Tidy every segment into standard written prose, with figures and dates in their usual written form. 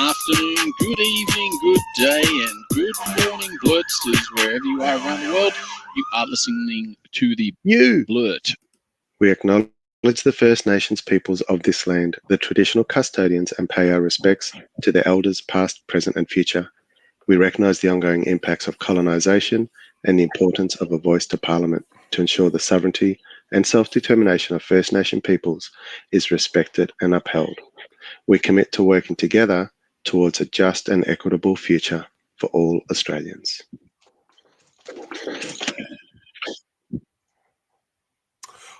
afternoon, good evening, good day, and good morning, Blurtstars, wherever you are around the world. You are listening to the Blurt. We acknowledge the First Nations peoples of this land, the traditional custodians, and pay our respects to the elders past, present, and future. We recognise the ongoing impacts of colonisation and the importance of a voice to Parliament to ensure the sovereignty and self-determination of First Nation peoples is respected and upheld. We commit to working together towards a just and equitable future for all Australians.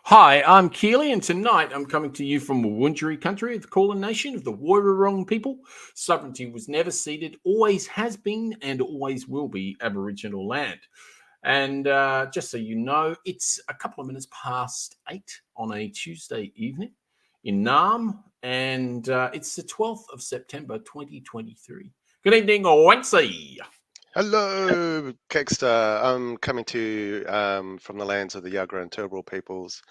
Hi, I'm Keely, and tonight I'm coming to you from Wurundjeri country, the Kulin Nation of the Woiwurrung people. Sovereignty was never ceded, always has been, and always will be Aboriginal land. And just so you know, it's a couple of minutes past 8 on a Tuesday evening in Naarm, and it's the 12th of September 2023. Good evening, Wency. Hello, Kegster. I'm coming to you from the lands of the Yuggera and Turrbal peoples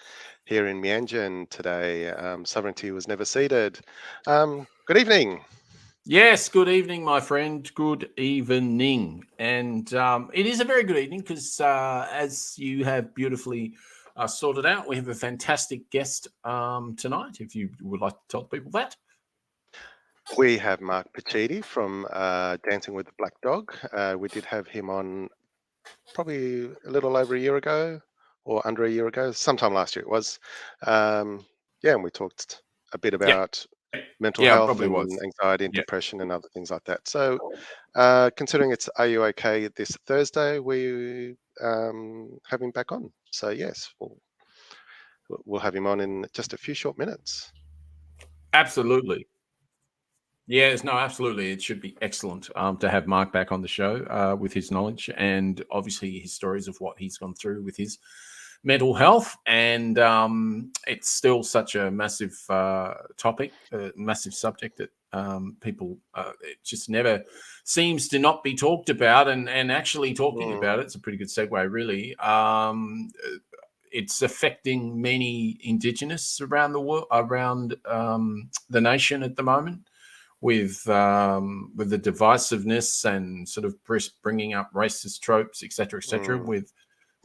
here in Mianjin today. Sovereignty was never ceded. Good evening. Yes, good evening, my friend. Good evening. And it is a very good evening because, as you have beautifully sorted out, we have a fantastic guest tonight, if you would like to tell people that. We have Mark Pachidi from Dancing with the Black Dog. We did have him on probably a little over a year ago or under a year ago, sometime last year it was. And we talked a bit about mental health and anxiety and depression and other things like that. So considering it's Are You OK this Thursday, we have him back on. So yes, we'll have him on in just a few short minutes. Absolutely. Yes, no, absolutely. It should be excellent to have Mark back on the show with his knowledge and obviously his stories of what he's gone through with his mental health. And it's still such a massive topic, massive subject that people, it just never seems to not be talked about. And actually talking about it, it's a pretty good segue, really. It's affecting many Indigenous around the world, around the nation at the moment, with the divisiveness and sort of bringing up racist tropes, et cetera, with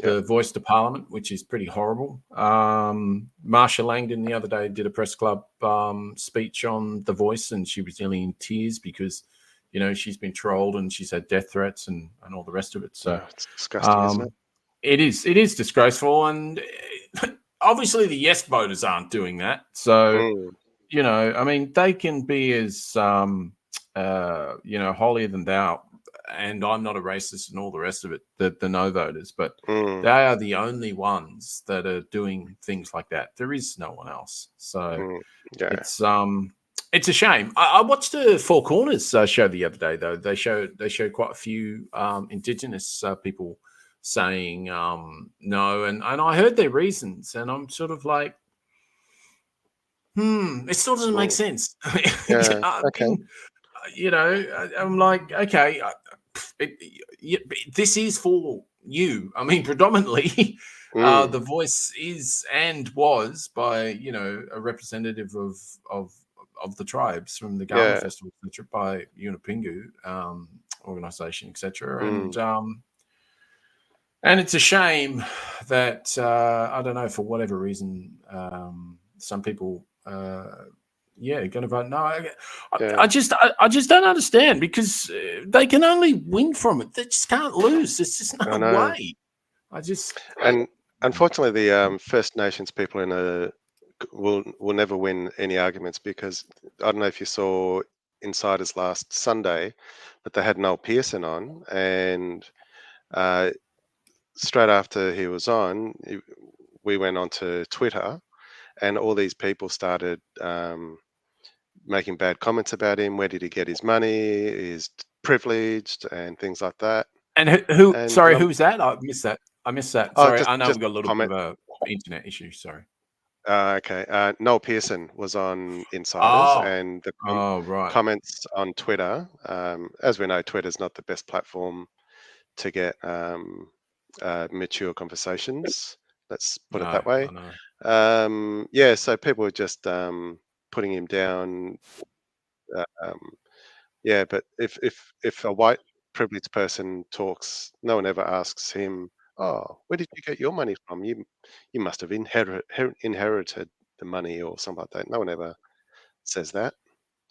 the voice to Parliament, which is pretty horrible. Marsha Langdon the other day did a press club speech on The Voice, and she was nearly in tears because, you know, she's been trolled and she's had death threats and all the rest of it. So it's disgusting, isn't it? It is disgraceful, and obviously the yes voters aren't doing that. So, you know, I mean, they can be as, holier than thou, and I'm not a racist and all the rest of it, the no voters, but they are the only ones that are doing things like that. There is no one else. So it's a shame. I watched the Four Corners show the other day, though. They showed quite a few Indigenous people saying no, and I heard their reasons, and I'm sort of like, it still doesn't make sense. You know, I'm like, okay, this is for you. I mean, predominantly, The Voice is and was by, you know, a representative of the tribes from the Garma Festival, etc., by Unipingu organisation, etc., and it's a shame that I don't know, for whatever reason, some people. Going to vote no. I just don't understand, because they can only win from it. They just can't lose. There's just no way. And unfortunately, the First Nations people will never win any arguments, because I don't know if you saw Insiders last Sunday, but they had Noel Pearson on, and straight after he was on, we went onto Twitter, and all these people started making bad comments about him. Where did he get his money? He's privileged and things like that. And who? Sorry, who's that? I missed that. Sorry, I know we've got a little bit of an internet issue. Sorry. Okay. Noel Pearson was on Insiders, and the comments on Twitter. As we know, Twitter's not the best platform to get mature conversations. Let's put it that way. So people were just putting him down, Yeah, but if a white privileged person talks, no one ever asks him, "Oh, where did you get your money from? You must have inherited the money or something like that." No one ever says that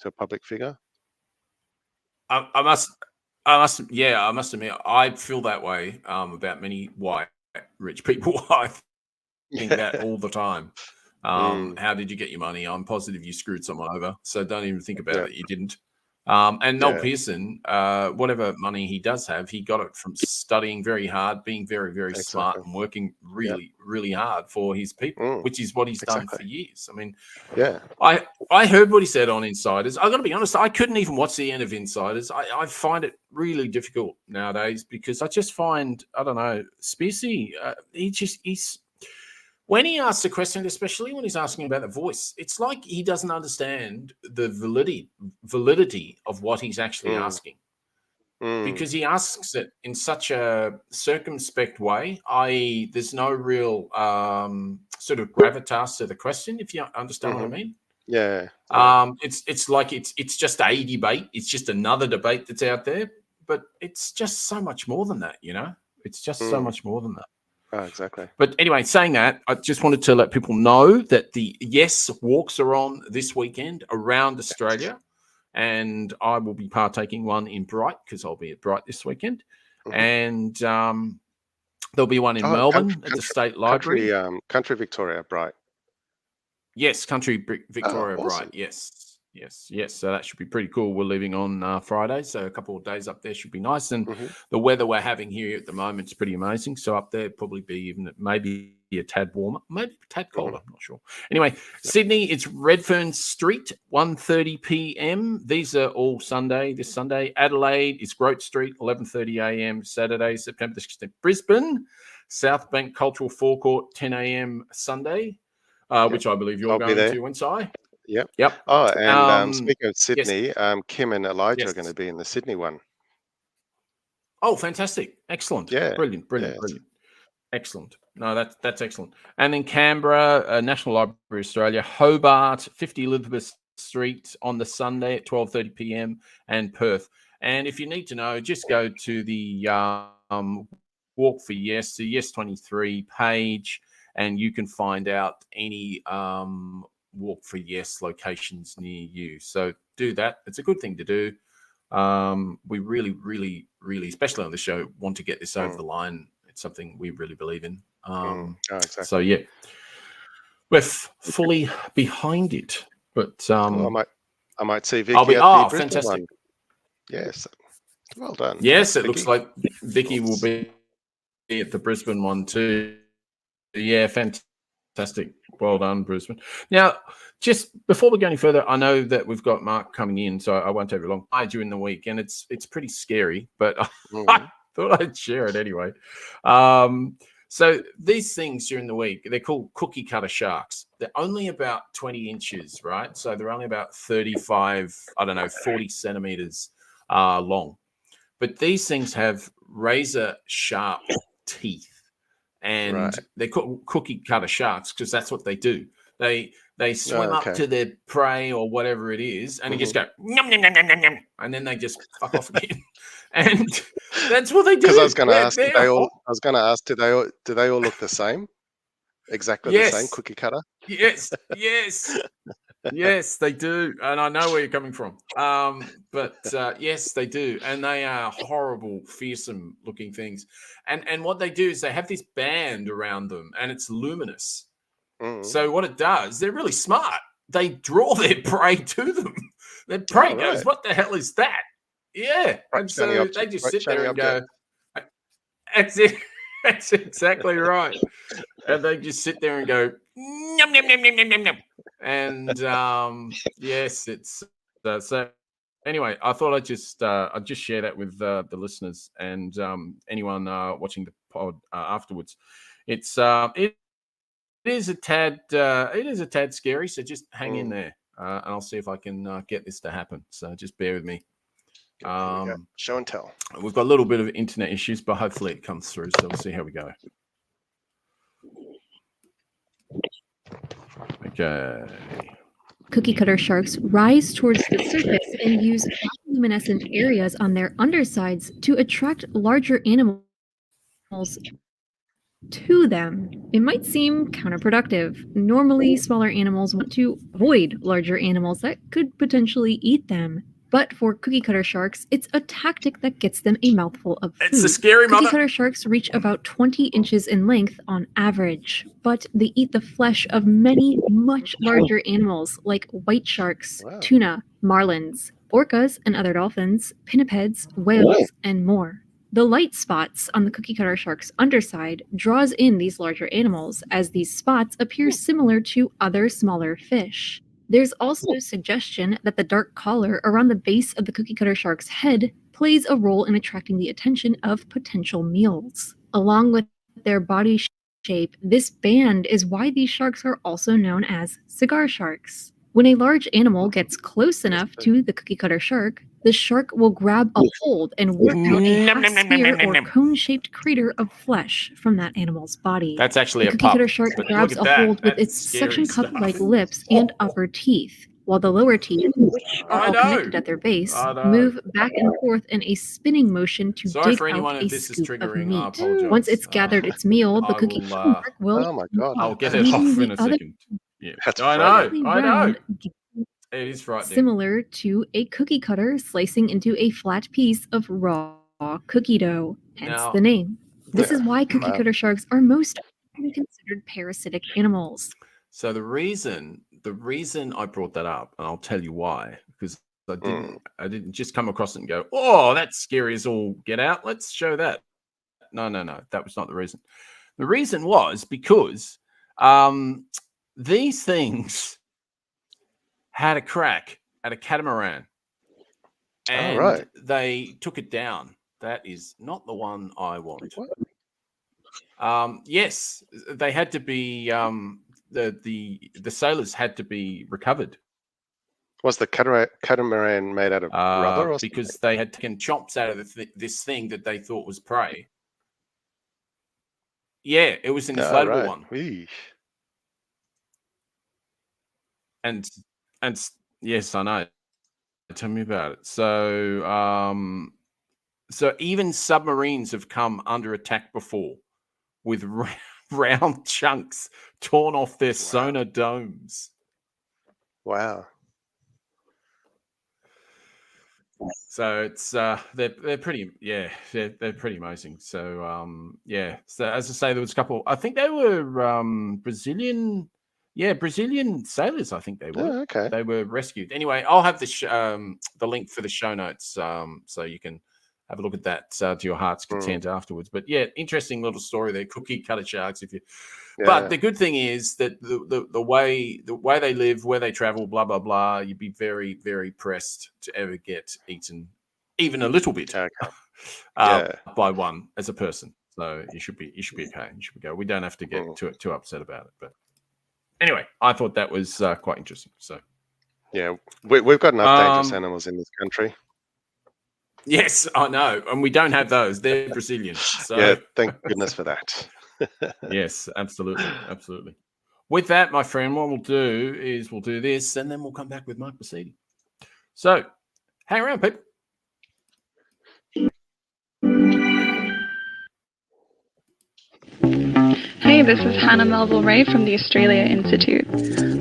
to a public figure. I must admit, I feel that way about many white rich people. I think that all the time. How did you get your money? I'm positive you screwed someone over, so don't even think about Yeah. it. You didn't. And Noel Yeah. Pearson, whatever money he does have, he got it from studying very hard, being very, very smart, Exactly. and working really, really hard for his people, which is what he's done for years. I mean, Yeah. I heard what he said on Insiders. I got to be honest, I couldn't even watch the end of Insiders. I find it really difficult nowadays because I just find, I don't know, Spearcy, he's when he asks a question, especially when he's asking about the voice, it's like he doesn't understand the validity of what he's actually asking. Because he asks it in such a circumspect way, i.e., there's no real sort of gravitas to the question, if you understand what I mean. Yeah. It's like it's just a debate. It's just another debate that's out there, but it's just so much more than that, you know? It's just so much more than that. Oh, exactly. But anyway, saying that, I just wanted to let people know that the Yes walks are on this weekend around Australia, and I will be partaking one in Bright because I'll be at Bright this weekend, and there'll be one in Melbourne at the State Library. Country Victoria, Bright. Yes, Country Victoria, awesome. Bright. Yes. So that should be pretty cool. We're leaving on Friday, so a couple of days up there should be nice. And the weather we're having here at the moment is pretty amazing. So up there, probably be even maybe a tad warmer, maybe a tad colder. I'm not sure. Anyway, Sydney, it's Redfern Street, 1:30 p.m. These are all this Sunday. Adelaide is Grote Street, 11:30 a.m. Saturday, September the 16th. Brisbane, South Bank Cultural Forecourt, 10 a.m. Sunday. Which I believe you're going to, Winsai. Yep. Oh, and speaking of Sydney, Kim and Elijah are going to be in the Sydney one. Oh, fantastic. Excellent. Yeah. Brilliant. Excellent. No, that's excellent. And in Canberra, National Library Australia, Hobart, 50 Elizabeth Street on the Sunday at 12:30 p.m. and Perth. And if you need to know, just go to the Walk for Yes, the Yes 23 page, and you can find out any Walk for Yes locations near you. So do that. It's a good thing to do. We really, really, really, especially on the show, want to get this over the line. It's something we really believe in. Exactly. So yeah, we're fully behind it. But I might see Vicky at the Brisbane fantastic one. Yes, well done. Yes, it Vicky. looks like Vicky will be at the Brisbane one too. Yeah, fantastic. Well done, Brisbane. Now, just before we go any further, I know that we've got Mark coming in, so I won't take you long. I during the week, and it's pretty scary, but I thought I'd share it anyway. So these things during the week, they're called cookie cutter sharks. They're only about 20 inches, right? So they're only about 40 centimeters long. But these things have razor sharp teeth. And they're called cookie cutter sharks because that's what they do. They swim up to their prey or whatever it is, and they just go nom, nom, nom, nom, nom, nom, and then they just fuck off again. And that's what they do. Because I was going to ask, do they all look the same? Exactly the same cookie cutter? Yes, they do. And I know where you're coming from. But yes, they do. And they are horrible, fearsome looking things. And what they do is they have this band around them and it's luminous. So what it does, they're really smart. They draw their prey to them. Their prey goes, what the hell is that? Yeah. And so they just sit there and go, that's it. That's exactly right. And they just sit there and go, nom, nom, nom, nom, nom, nom, nom. And yes, it's so. Anyway, I thought I'd just share that with the listeners and anyone watching the pod afterwards. It is a tad scary. So just hang in there, and I'll see if I can get this to happen. So just bear with me. Show and tell. We've got a little bit of internet issues, but hopefully it comes through. So we'll see how we go. Okay. Cookie cutter sharks rise towards the surface and use bioluminescent areas on their undersides to attract larger animals to them. It might seem counterproductive. Normally, smaller animals want to avoid larger animals that could potentially eat them. But for cookie cutter sharks, it's a tactic that gets them a mouthful of food. It's a scary Cookie mother. cutter sharks reach about 20 inches in length on average, but they eat the flesh of many much larger animals like white sharks, Wow. tuna, marlins, orcas and other dolphins, pinnipeds, whales, and more. The light spots on the cookie cutter shark's underside draws in these larger animals, as these spots appear similar to other smaller fish. There's also suggestion that the dark collar around the base of the cookie cutter shark's head plays a role in attracting the attention of potential meals. Along with their body shape, this band is why these sharks are also known as cigar sharks. When a large animal gets close enough to the cookie cutter shark, the shark will grab a hold and work out a half-sphere or cone-shaped crater of flesh from that animal's body. That's actually The a cookie pup. cutter shark But grabs look a at that. hold with That's its scary suction stuff. cup-like lips and upper teeth, while the lower teeth, which are I all know. connected at their base, I know. move back and forth in a spinning motion to Sorry dig for anyone out if a this is scoop of triggering. I meat. apologize. Once it's gathered its meal, the I cookie will, cutter shark will Oh my God. I'll get it leaving off in the a other second. Yeah. That's I frightening. know. I know. round, It is frightening. similar to a cookie cutter slicing into a flat piece of raw cookie dough, hence Now- the name. This Yeah. is why cookie Wow. cutter sharks are most often considered parasitic animals. So the reason I brought that up, and I'll tell you why, because I didn't just come across it and go, oh, that's scary as all get out. Let's show that. No, that was not the reason. The reason was because these things had a crack at a catamaran, and right. they took it down. That is not the one I want. What? Yes, they had to be. The sailors had to be recovered. Was the catamaran made out of rubber or because they had taken chomps out of this thing that they thought was prey. Yeah, it was an something? inflatable Right. one. Eesh. And yes, I know. Tell me about it. So so even submarines have come under attack before with round chunks torn off their sonar domes. Wow. So it's they're pretty they're pretty amazing. So so as I say, there was a couple. I think they were Brazilian sailors. I think they were. Oh, okay. They were rescued. Anyway, I'll have the link for the show notes so you can have a look at that to your heart's content afterwards. But yeah, interesting little story there. Cookie cutter sharks. But the good thing is that the way they live, where they travel, blah blah blah, you'd be very very pressed to ever get eaten, even a little bit, by one as a person. So you should be okay. You should be go. We don't have to get too upset about it. But anyway, I thought that was quite interesting. So yeah, we've got enough dangerous animals in this country. Yes, I know, and we don't have those. They're Brazilian. So yeah, thank goodness for that. Yes, absolutely. With that, my friend, what we'll do is we'll do this, and then we'll come back with Mark Basidi. So, hang around, people. Hey, this is Hannah Melville Ray from the Australia Institute.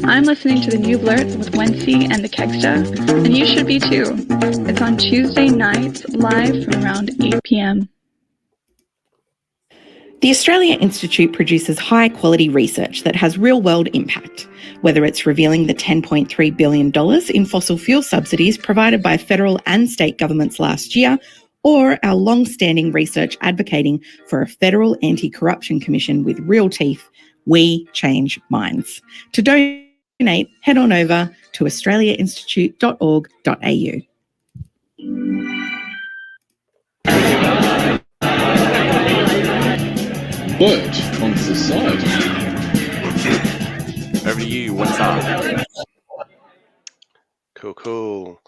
I'm listening to the new Blurt with Wency and the Kegsta, and you should be too. It's on Tuesday nights, live from around 8 p.m. The Australia Institute produces high-quality research that has real-world impact, whether it's revealing the $10.3 billion in fossil fuel subsidies provided by federal and state governments last year, or our long-standing research advocating for a federal anti-corruption commission with real teeth. We change minds. To donate, head on over to australiainstitute.org.au. Blurt on society. Over to you. What's up? Cool.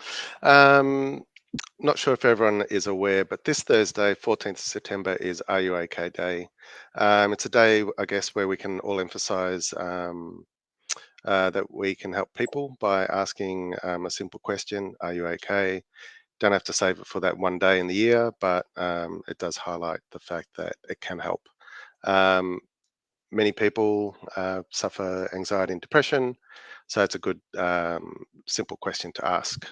Not sure if everyone is aware, but this Thursday, 14th of September, is Are You OK Day. It's a day, I guess, where we can all emphasize that we can help people by asking a simple question: Are you okay? don't have to save it for that one day in the year, but it does highlight the fact that it can help. Many people suffer anxiety and depression, so it's a good simple question to ask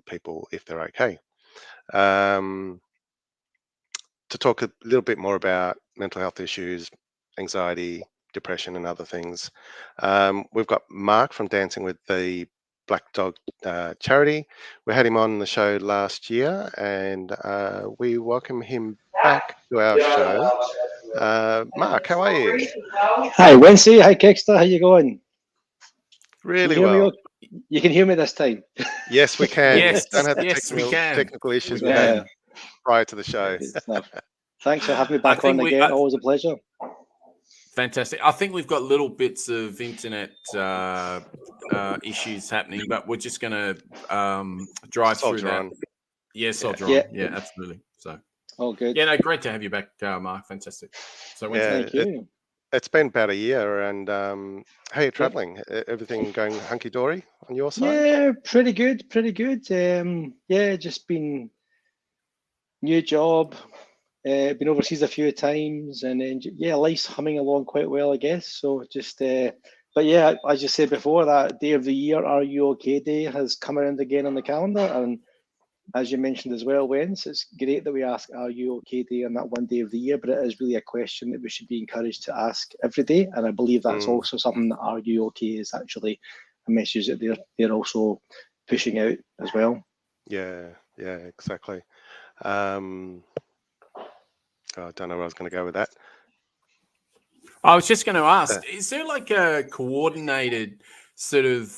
people if they're okay. To talk a little bit more about mental health issues, anxiety, depression, and other things, we've got Mark from Dancing with the Black Dog charity. We had him on the show last year, and we welcome him back to our show. Mark, how are you? Hi, Wincy. Hi, Kickster. How you going? Really Can you hear me well. okay? You can hear me this time. Yes, we can. Yes, Don't have the yes, we can. technical issues we Yeah. had prior to the show. Good stuff. Thanks for having me I back think on again. Always a pleasure. Fantastic. I think we've got little bits of internet issues happening, but we're just going to drive through Soldier that. on. Yeah, soldier Yeah. on. Yeah, absolutely. So, All good. yeah, no, great to have you back, Mark. Fantastic. So, Yeah, Thank you. It's been about a year, and how are you traveling? Everything going hunky-dory on your side? Yeah, pretty good. Pretty good. Yeah, just been new job. Been overseas a few times, and then, yeah, life's humming along quite well, I guess. So just, but yeah, as you said before, that day of the year, Are You OK Day, has come around again on the calendar, and as you mentioned as well, Wens, it's great that we ask Are You OK Day on that one day of the year, but it is really a question that we should be encouraged to ask every day, and I believe that's also something that Are You OK is actually a message that they're also pushing out as well. Yeah, exactly. I don't know where I was going to go with that. I was just going to ask, is there like a coordinated sort of,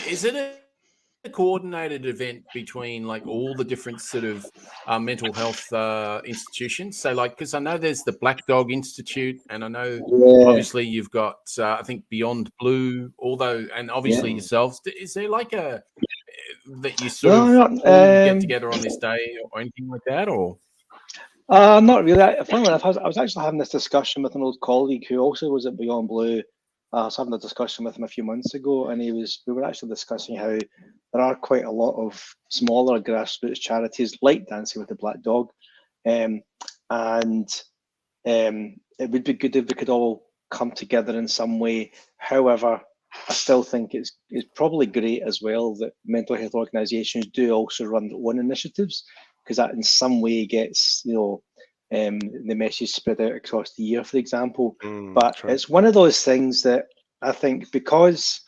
is it a coordinated event between like all the different sort of mental health institutions? So like, because I know there's the Black Dog Institute, and I know obviously you've got, I think Beyond Blue, although, and obviously yourselves. Is there like a, that you sort of all get together on this day or anything like that, or? Not really. Funny enough, I was actually having this discussion with an old colleague who also was at Beyond Blue. I was having a discussion with him a few months ago, and we were actually discussing how there are quite a lot of smaller grassroots charities like Dancing with the Black Dog, and it would be good if we could all come together in some way. However, I still think it's probably great as well that mental health organisations do also run their own initiatives, because that in some way gets, the message spread out across the year, for example. But true. it's one of those things that I think because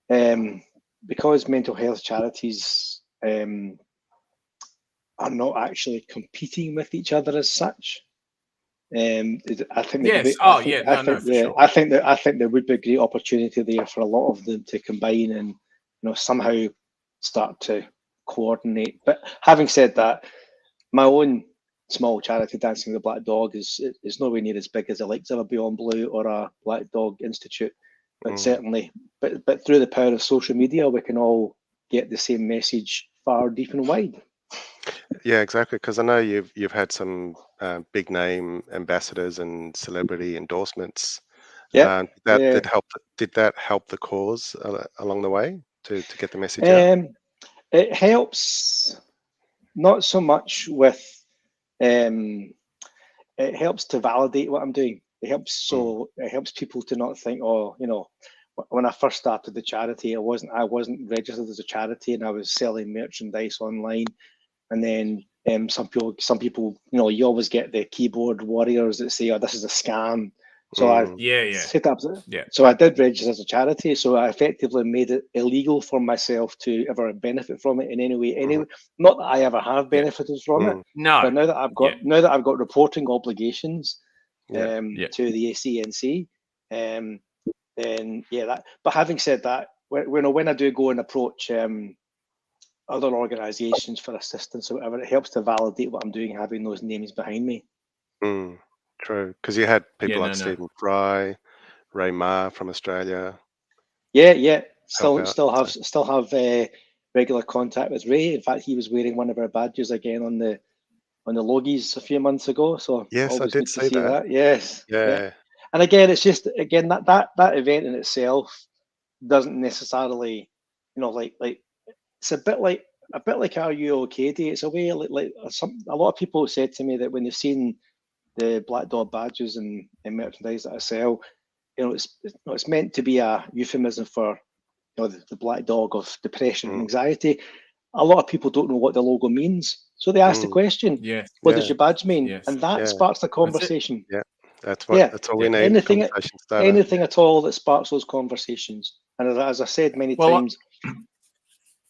mental health charities are not actually competing with each other as such. I think I think there would be a great opportunity there for a lot of them to combine and somehow start to coordinate. But having said that, my own small charity, Dancing with the Black Dog, is nowhere near as big as the likes of a Beyond Blue or a Black Dog Institute. But certainly, but through the power of social media, we can all get the same message far, deep, and wide. Yeah, exactly. Because I know you've had some big name ambassadors and celebrity endorsements. Yeah, did that help the cause along the way to get the message out? It helps not so much with. It helps to validate what I'm doing. It helps people to not think, when I first started the charity, I wasn't registered as a charity, and I was selling merchandise online. And then some people, you always get the keyboard warriors that say, "Oh, this is a scam." So I set up. So I did register as a charity. So I effectively made it illegal for myself to ever benefit from it in any way. Anyway, not that I ever have benefited from it. No. But now that I've got reporting obligations to the ACNC, then that. But having said that, when I do go and approach other organisations for assistance or whatever, it helps to validate what I'm doing, having those names behind me. True, because you had people like Stephen Fry, Ray Ma from Australia. Yeah. Still have regular contact with Ray. In fact, he was wearing one of our badges again on the Logies a few months ago. So yes, I did see that. Yes. Yeah. And again, it's just that event in itself doesn't necessarily, like it's a bit like a bit like Are You OK Day. It's a way like a lot of people said to me that when they've seen the Black Dog badges and merchandise that I sell, it's meant to be a euphemism for the black dog of depression and anxiety. A lot of people don't know what the logo means, so they ask the question, Yes. "What does your badge mean?" Yes. And that sparks the conversation. Yeah, that's all we need. Anything at all that sparks those conversations. And as I said many times,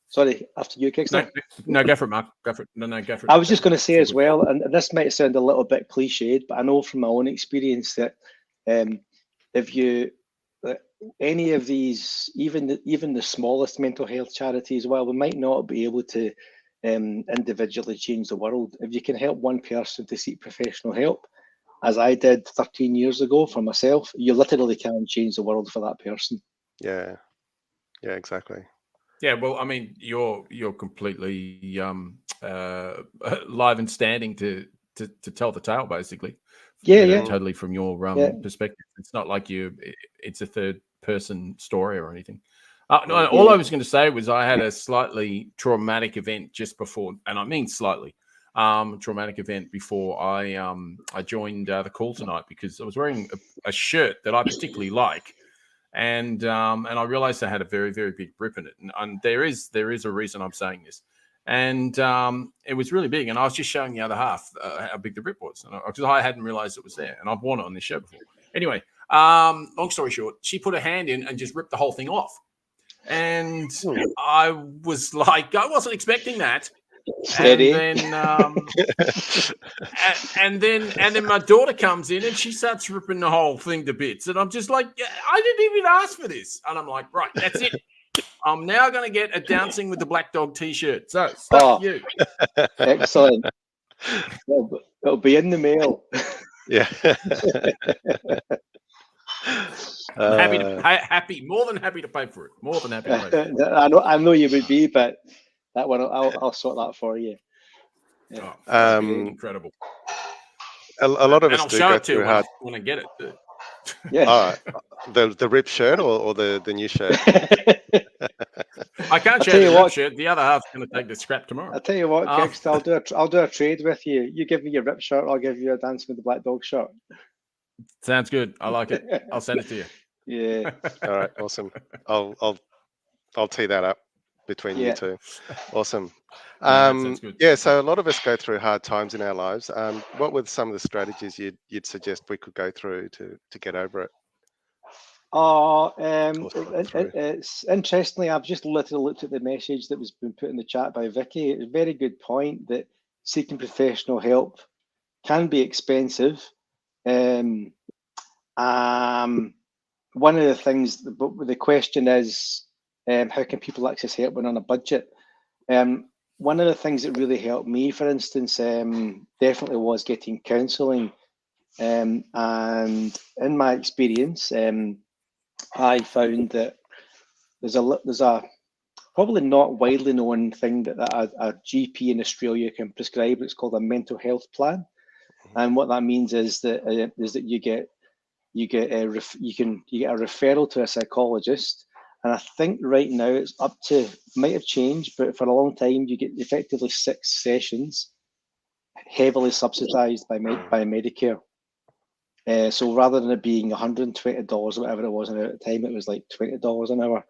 sorry, after you, Kickstarter. No, go for it, Mark. Go for it. No, go for it. I was just going to say as well, and this might sound a little bit cliched, but I know from my own experience that if you any of these, even the smallest mental health charities, while we might not be able to individually change the world, if you can help one person to seek professional help, as I did 13 years ago for myself, you literally can change the world for that person. Yeah, exactly. Yeah, well, I mean, you're completely live and standing to tell the tale, basically. Totally from your perspective. It's not like it's a third person story or anything. All I was going to say was I had a slightly traumatic event just before, and I mean slightly traumatic event before I joined the call tonight, because I was wearing a shirt that I particularly like. And I realized I had a very, very big rip in it. And there is a reason I'm saying this. And it was really big. And I was just showing the other half how big the rip was. Because I hadn't realized it was there. And I've worn it on this show before. Anyway, long story short, she put her hand in and just ripped the whole thing off. And I was like, I wasn't expecting that. Steady. And then my daughter comes in and she starts ripping the whole thing to bits, and I'm just like, I didn't even ask for this, and I'm like, right, that's it. I'm now going to get a Dancing with the Black Dog T-shirt. So stuff you. Excellent. It'll be in the mail. Yeah. Happy, more than happy to pay for it. More than happy to pay for it. I know you would be, but that one I'll sort that for you. Yeah. Incredible. A lot of us do go through hard. When I get it. Yeah. The rip shirt or the new shirt. I can't share the rip shirt. The other half's going to take the scrap tomorrow. I'll tell you what, Kix, I'll do a trade with you. You give me your rip shirt, I'll give you a Dancing with the Black Dog shirt. Sounds good. I like it. I'll send it to you. Yeah. All right. Awesome. I'll tee that up between you two. Awesome. So a lot of us go through hard times in our lives. What were some of the strategies you'd suggest we could go through to get over it? It's interestingly, I've just literally looked at the message that was been put in the chat by Vicky. It's a very good point that seeking professional help can be expensive. One of the things, the question is, how can people access help when on a budget? One of the things that really helped me, for instance, definitely was getting counselling. And in my experience, I found that there's a probably not widely known thing that a GP in Australia can prescribe. It's called a mental health plan, and what that means is that you get a referral to a psychologist. And I think right now it's up to, might have changed, but for a long time you get effectively 6 sessions, heavily subsidised by Medicare. So rather than it being $120 or whatever it was at the time, it was like $20 an hour.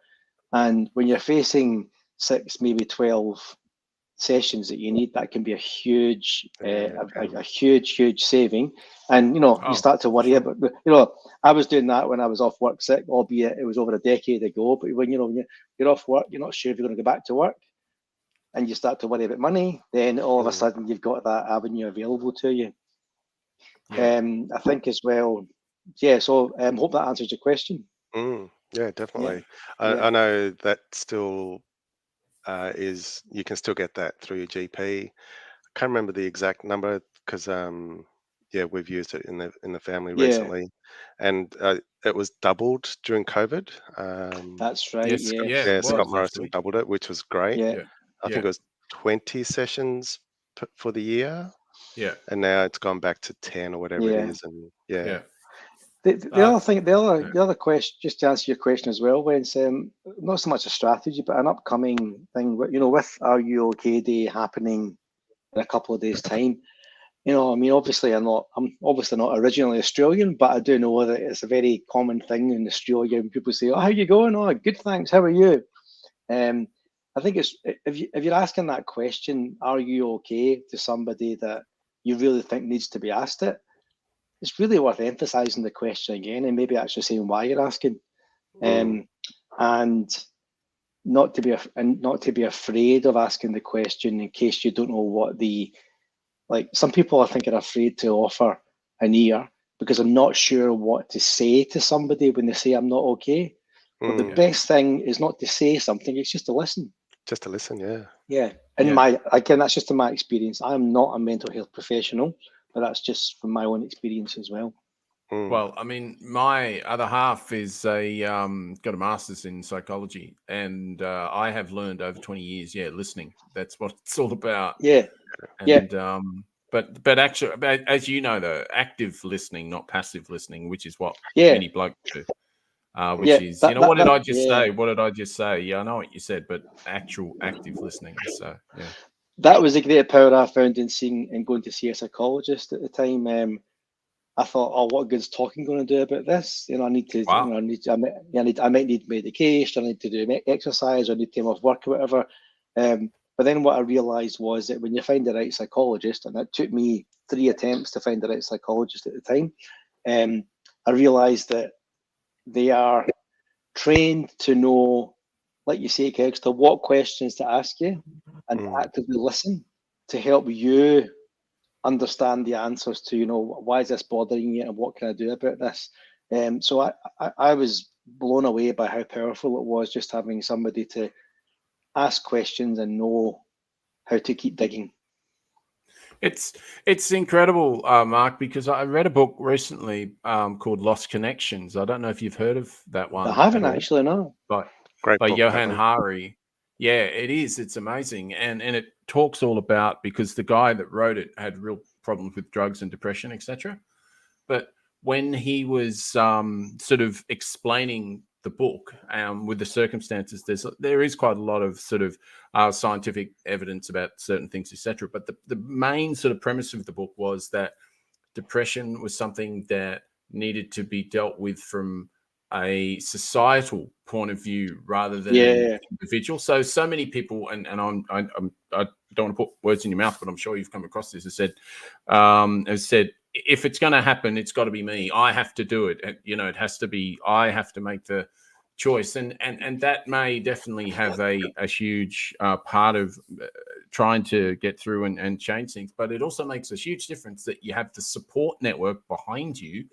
And when you're facing 6, maybe 12 sessions that you need, that can be a huge, a huge saving. And you start to worry about. I was doing that when I was off work sick, albeit it was over a decade ago. But when you're off work, you're not sure if you're going to go back to work, and you start to worry about money. Then all of a sudden you've got that avenue available to you. I think as well. Yeah. So hope that answers your question. Yeah, definitely. I know that still. You can still get that through your GP. I can't remember the exact number because we've used it in the family recently, and it was doubled during COVID. That's right. Scott Morrison doubled it, which was great. I think it was 20 sessions for the year. Yeah, and now it's gone back to 10 or whatever it is, and The other thing, the other question, just to answer your question as well, Wens, not so much a strategy, but an upcoming thing. With Are You OK Day happening in a couple of days' time. I mean, obviously, I'm obviously not originally Australian, but I do know that it's a very common thing in Australia. When people say, "Oh, how you going? Oh, good, thanks. How are you?" I think it's if you're asking that question, "Are you okay?" to somebody that you really think needs to be asked it, it's really worth emphasising the question again, and maybe actually saying why you're asking, and not to be afraid of asking the question in case you don't know what some people I think are afraid to offer an ear because I'm not sure what to say to somebody when they say I'm not okay. But the best thing is not to say something; it's just to listen. Just to listen, yeah. Yeah, that's just in my experience. I'm not a mental health professional, but that's just from my own experience as well. Well, I mean, my other half is got a master's in psychology, and I have learned over 20 years, listening. That's what it's all about. Yeah, and but actually, as you know, though, active listening, not passive listening, which is what many blokes do. What did I just say? What did I just say? Yeah, I know what you said, but actual active listening. So yeah. That was a great power I found in seeing and going to see a psychologist at the time. I thought, oh, what good's talking going to do about this? I need to, I might need medication, I need to do exercise, I need time off work or whatever. But then what I realised was that when you find the right psychologist, and it took me 3 attempts to find the right psychologist at the time, I realised that they are trained to know, like you say, Kegs, to what questions to ask you and to actively listen to help you understand the answers to, why is this bothering you and what can I do about this? So I was blown away by how powerful it was just having somebody to ask questions and know how to keep digging. It's incredible, Mark, because I read a book recently called Lost Connections. I don't know if you've heard of that one. I haven't actually, no. By book, Johan Hari. Yeah, it is. It's amazing. And it talks all about, because the guy that wrote it had real problems with drugs and depression, etc. But when he was sort of explaining the book with the circumstances, there is quite a lot of sort of scientific evidence about certain things, etc. But the main sort of premise of the book was that depression was something that needed to be dealt with from a societal point of view rather than an individual. So many people, and I don't want to put words in your mouth, but I'm sure you've come across this, has said, if it's going to happen, it's got to be me. I have to do it. It has to be, I have to make the choice. And that may definitely have a huge part of trying to get through and change things. But it also makes a huge difference that you have the support network behind you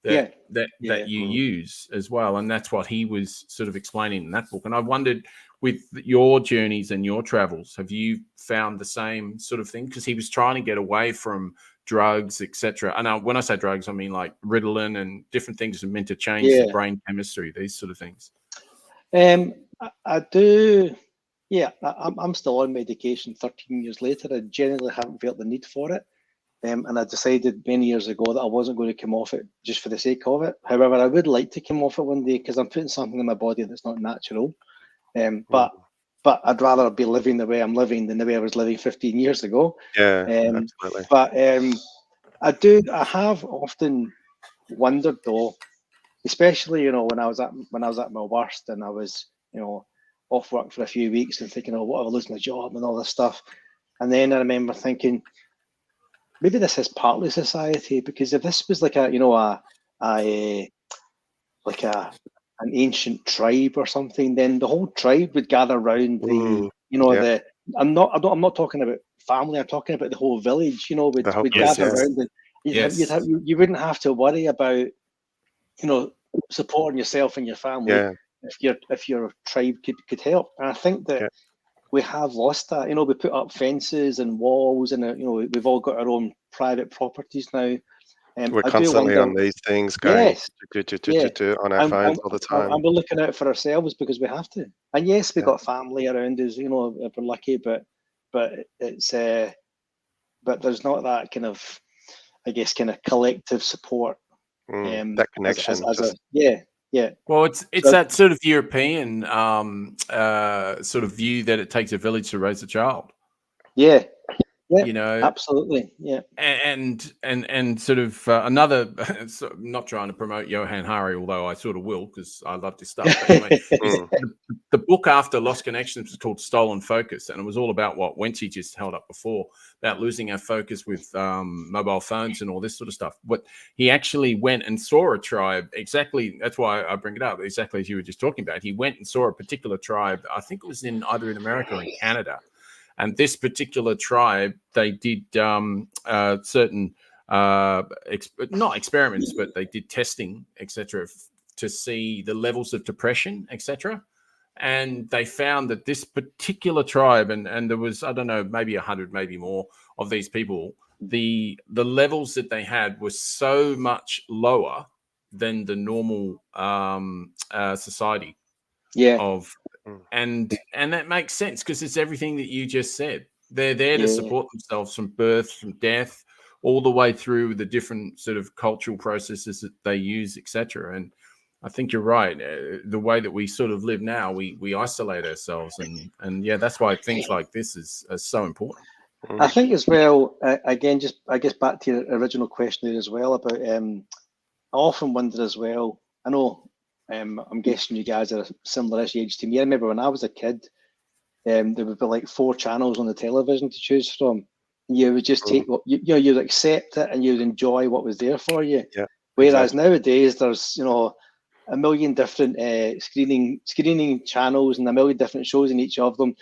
that you use as well. And that's what he was sort of explaining in that book. And I wondered, with your journeys and your travels, have you found the same sort of thing? Because he was trying to get away from drugs, etc. And when I say drugs, I mean like Ritalin and different things are meant to change the brain chemistry, these sort of things. I do. Yeah, I'm still on medication 13 years later. I generally haven't felt the need for it. And I decided many years ago that I wasn't going to come off it just for the sake of it. However, I would like to come off it one day because I'm putting something in my body that's not natural. But I'd rather be living the way I'm living than the way I was living 15 years ago. Yeah, absolutely. But I have often wondered though, especially when I was at my worst and I was off work for a few weeks and thinking, oh, what if I lose my job and all this stuff. And then I remember thinking, maybe this is partly society, because if this was like an ancient tribe or something, then the whole tribe would gather around I'm not talking about family, I'm talking about the whole village, would gather around and you wouldn't have to worry about supporting yourself and your family if your tribe could help. And I think that we have lost that. We put up fences and walls, and we've all got our own private properties now. We're constantly on these things going on our phones all the time. And we're looking out for ourselves because we have to. And yes, we've got family around us, if we're lucky, but it's but there's not that kind of, I guess, kind of collective support That connection. Yeah. Well, it's So- that sort of European sort of view that it takes a village to raise a child. Yeah. You know, absolutely. Yeah. and sort of another. So I'm not trying to promote Johan Hari, although I sort of will because I love this stuff. But anyway, the book after Lost Connections was called Stolen Focus, and it was all about what Wency just held up before about losing our focus with mobile phones and all this sort of stuff. But he actually went and saw a tribe. Exactly, that's why I bring it up. Exactly as you were just talking about, he went and saw a particular tribe. I think it was either in America or in Canada. And this particular tribe, they did certain, not experiments, but they did testing, etc., to see the levels of depression, etc. And they found that this particular tribe, and there was, I don't know, maybe 100, maybe more of these people, the levels that they had were so much lower than the normal society. Yeah. And that makes sense because it's everything that you just said. They're there to support themselves from birth, from death, all the way through the different sort of cultural processes that they use, etc. And I think you're right. The way that we sort of live now, we isolate ourselves, and yeah, that's why things like this is so important. I think as well. Again, just I guess back to your original question there as well about. I often wonder as well. I know. I'm guessing you guys are a similar-ish age to me. I remember when I was a kid, there would be like 4 channels on the television to choose from. You would just take what you'd accept it and you'd enjoy what was there for you. Yeah. Whereas nowadays there's a million different screening channels and a million different shows in each of them.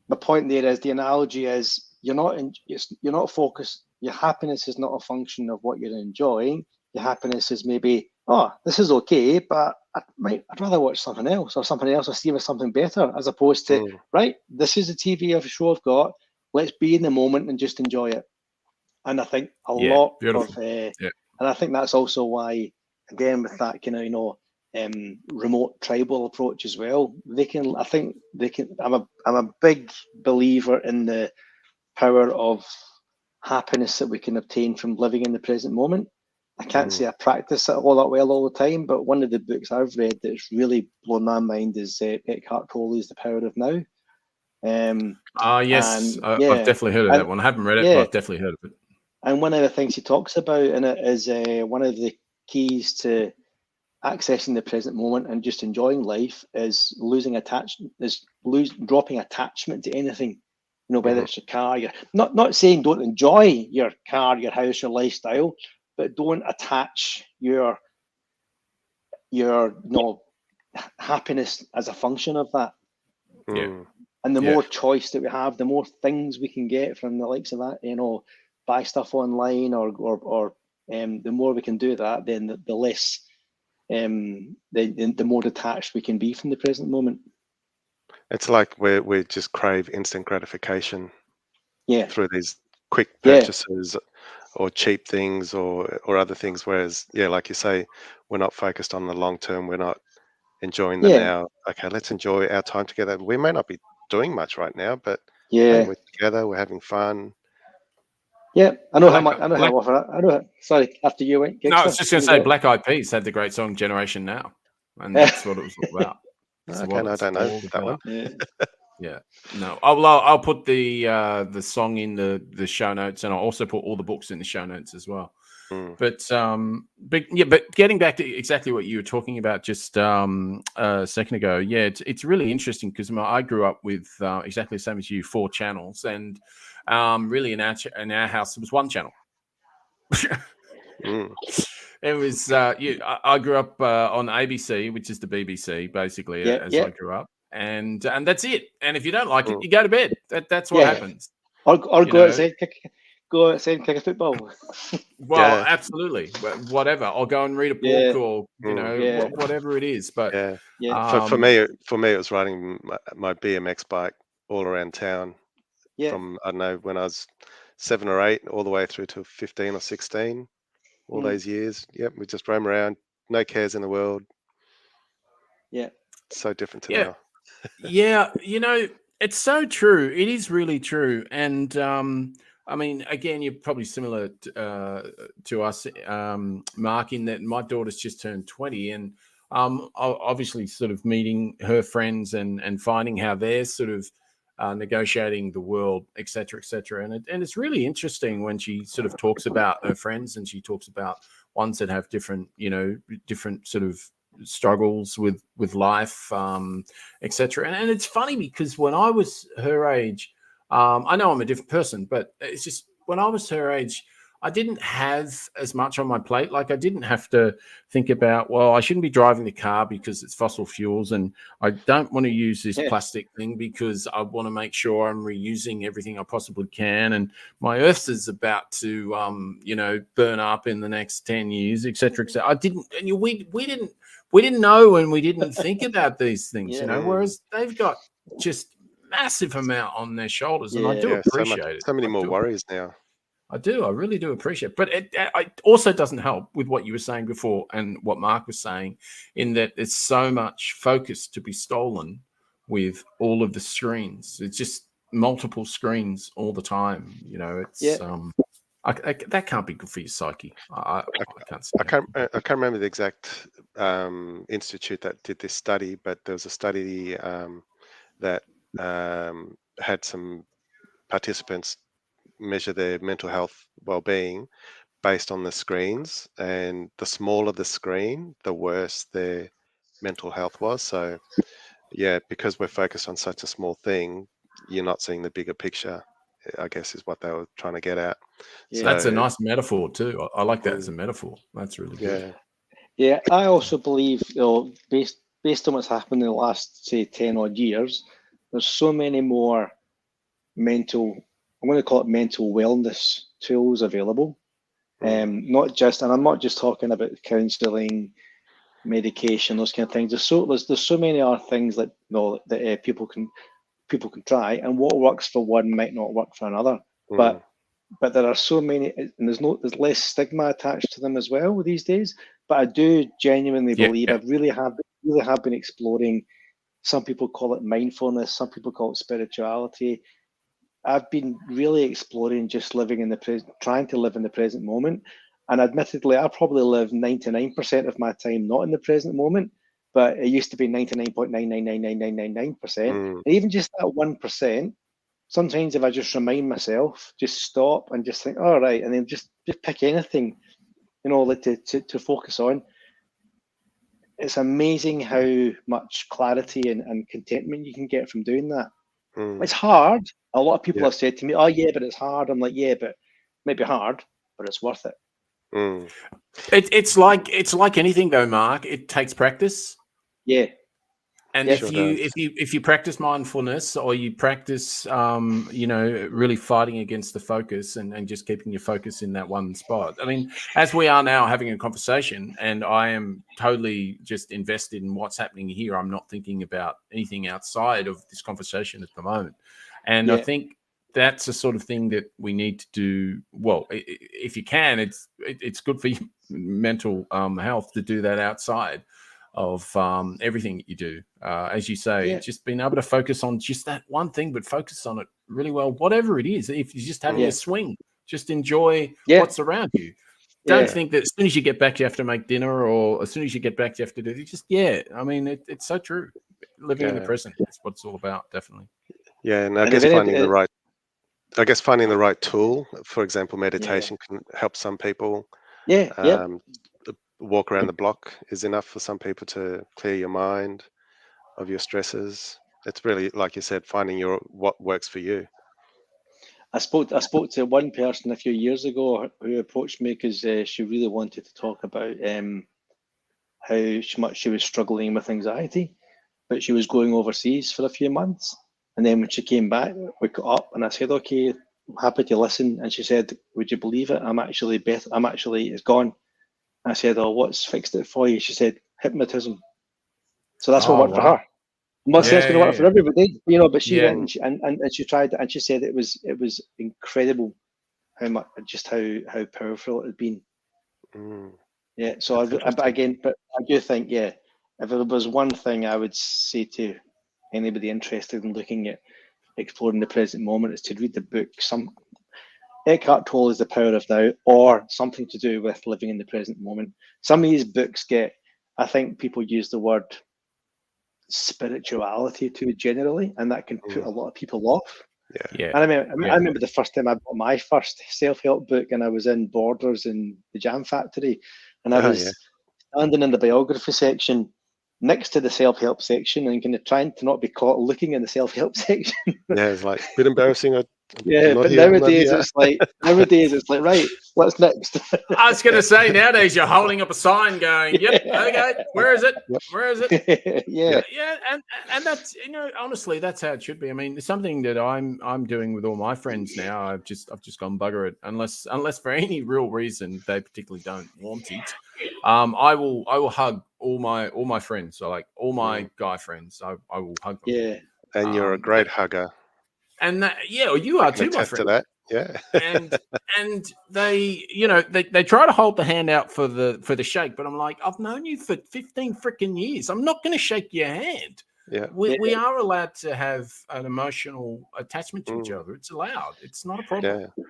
The point there is the analogy is you're not focused. Your happiness is not a function of what you're enjoying. Your happiness is maybe, oh, this is okay, but I'd rather watch something else or see if something better, as opposed to, right, this is the TV show I've got. Let's be in the moment and just enjoy it. And I think a lot of, and I think that's also why, again, with that kind of, remote tribal approach as well, I'm a big believer in the power of happiness that we can obtain from living in the present moment. I can't say I practice it all that well all the time, but one of the books I've read that's really blown my mind is Eckhart Tolle's The Power of Now. Yes, I've definitely heard of that one. I haven't read it, but I've definitely heard of it. And one of the things he talks about in it is one of the keys to accessing the present moment and just enjoying life is dropping attachment to anything. Whether it's your car, you're not saying don't enjoy your car, your house, your lifestyle, but don't attach your happiness as a function of that. And the more choice that we have, the more things we can get from the likes of that, buy stuff online or the more we can do that, then the less the more detached we can be from the present moment. It's like we just crave instant gratification through these quick purchases or cheap things or other things, whereas like you say, we're not focused on the long term. We're not enjoying the now. Okay, let's enjoy our time together. We may not be doing much right now, but hey, we're together, we're having fun. I know how much. I know how often. Sorry, after you went. No, I was just going to say, Black Eyed Peas had the great song "Generation Now," and that's what it was all about. Okay, I don't know that one. Yeah, no. I'll put the song in the show notes, and I'll also put all the books in the show notes as well. But getting back to exactly what you were talking about just a second ago, it's really interesting because I grew up with exactly the same as you, 4 channels, and really in our house it was 1 channel. It was I grew up on ABC, which is the BBC, basically, as I grew up, and that's it. And if you don't like it, you go to bed. That's what happens. Or go outside, go outside and kick a football. Well, absolutely, whatever. I'll go and read a book, or whatever it is. But for me, it was riding my BMX bike all around town. From I don't know when I was 7 or 8, all the way through to 15 or 16. All those years, we just roam around, no cares in the world. So different to now. It's so true. It is really true. And I mean, again, you're probably similar to us, Mark, in that my daughter's just turned 20, and obviously sort of meeting her friends and finding how they're sort of negotiating the world, et cetera, et cetera. And it's really interesting when she sort of talks about her friends, and she talks about ones that have different, different sort of struggles with life, et cetera. And it's funny because when I was her age, I know I'm a different person, but it's just when I was her age, I didn't have as much on my plate. Like I didn't have to think about, well, I shouldn't be driving the car because it's fossil fuels, and I don't want to use this plastic thing because I want to make sure I'm reusing everything I possibly can. And my Earth is about to, burn up in the next 10 years, et cetera, et cetera. I didn't, and we didn't know, and we didn't think about these things, whereas they've got just massive amount on their shoulders, and I do appreciate it. So many more worries now. I really do appreciate it. But it also doesn't help with what you were saying before and what Mark was saying, in that it's so much focus to be stolen with all of the screens. It's just multiple screens all the time. It's that can't be good for your psyche. I can't remember the exact institute that did this study, but there was a study that had some participants measure their mental health well-being based on the screens, and the smaller the screen, the worse their mental health was. So because we're focused on such a small thing, you're not seeing the bigger picture, I guess, is what they were trying to get at. So that's a nice metaphor too. I like that as a metaphor. That's really good. Yeah, I also believe, based on what's happened in the last, say, 10 odd years, there's so many more mental, I'm going to call it mental wellness tools available. I'm not just talking about counselling, medication, those kind of things. There's so many other things that people can try, and what works for one might not work for another. But there are so many, and there's less stigma attached to them as well these days. But I do genuinely believe I really have been exploring. Some people call it mindfulness, some people call it spirituality. I've been really exploring just living in the present, trying to live in the present moment. And admittedly, I probably live 99% of my time not in the present moment, but it used to be 99.9999999%. And even just that 1%, sometimes if I just remind myself, just stop and just think, all right, and then just pick anything, to focus on. It's amazing how much clarity and contentment you can get from doing that. It's hard. A lot of people have said to me, oh yeah, but it's hard. I'm like, yeah, but it might be hard, but it's worth it. It's like anything though, Mark. It takes practice. Yeah. And if you practice mindfulness, or you practice really fighting against the focus and just keeping your focus in that one spot. I mean, as we are now having a conversation, and I am totally just invested in what's happening here. I'm not thinking about anything outside of this conversation at the moment. And I think that's the sort of thing that we need to do. Well, if you can, it's good for your mental health to do that outside of everything that you do. As you say, just being able to focus on just that one thing, but focus on it really well, whatever it is. If you're just having a swing, just enjoy what's around you. Don't think that as soon as you get back, you have to make dinner, or as soon as you get back, you have to do it. Just, I mean, it's so true. Living in the present is what it's all about, definitely. Yeah, and I guess finding the right tool, for example, meditation can help some people. Walk around the block is enough for some people to clear your mind of your stresses. It's really, like you said, finding what works for you. I spoke to one person a few years ago who approached me because she really wanted to talk about how much she was struggling with anxiety, but she was going overseas for a few months. And then when she came back, we got up and I said, okay, I'm happy to listen. And she said, would you believe it? It's gone. I said, oh, what's fixed it for you? She said, hypnotism. So that's what worked for her. I'm not saying it's going to work for everybody, but she went and she tried it, and she said it was incredible how powerful it had been. Yeah. So I do think, if there was one thing I would say to anybody interested in looking at exploring the present moment, is to read the book. Eckhart Tolle is The Power of Now, or something to do with living in the present moment. Some of these books get, I think people use the word spirituality too generally, and that can put a lot of people off. Yeah. And I remember the first time I bought my first self-help book, and I was in Borders in the Jam Factory, and I was standing in the biography section next to the self-help section and kind of trying to not be caught looking in the self-help section. Yeah, it's like a bit embarrassing. But nowadays it's like right, what's next? I was going to say, nowadays you're holding up a sign going, yep, okay, where is it? Where is it? Yeah, and that's, honestly, that's how it should be. I mean, it's something that I'm doing with all my friends now. I've just gone bugger it, unless for any real reason they particularly don't want it. I will hug all my friends. So like all my guy friends, I will hug them. Yeah, and you're a great hugger. And that, you are too, my friend. To that, yeah. and they, they try to hold the hand out for the shake, but I'm like, I've known you for 15 freaking years. I'm not going to shake your hand. Yeah, we are allowed to have an emotional attachment to each other. It's allowed. It's not a problem. Yeah.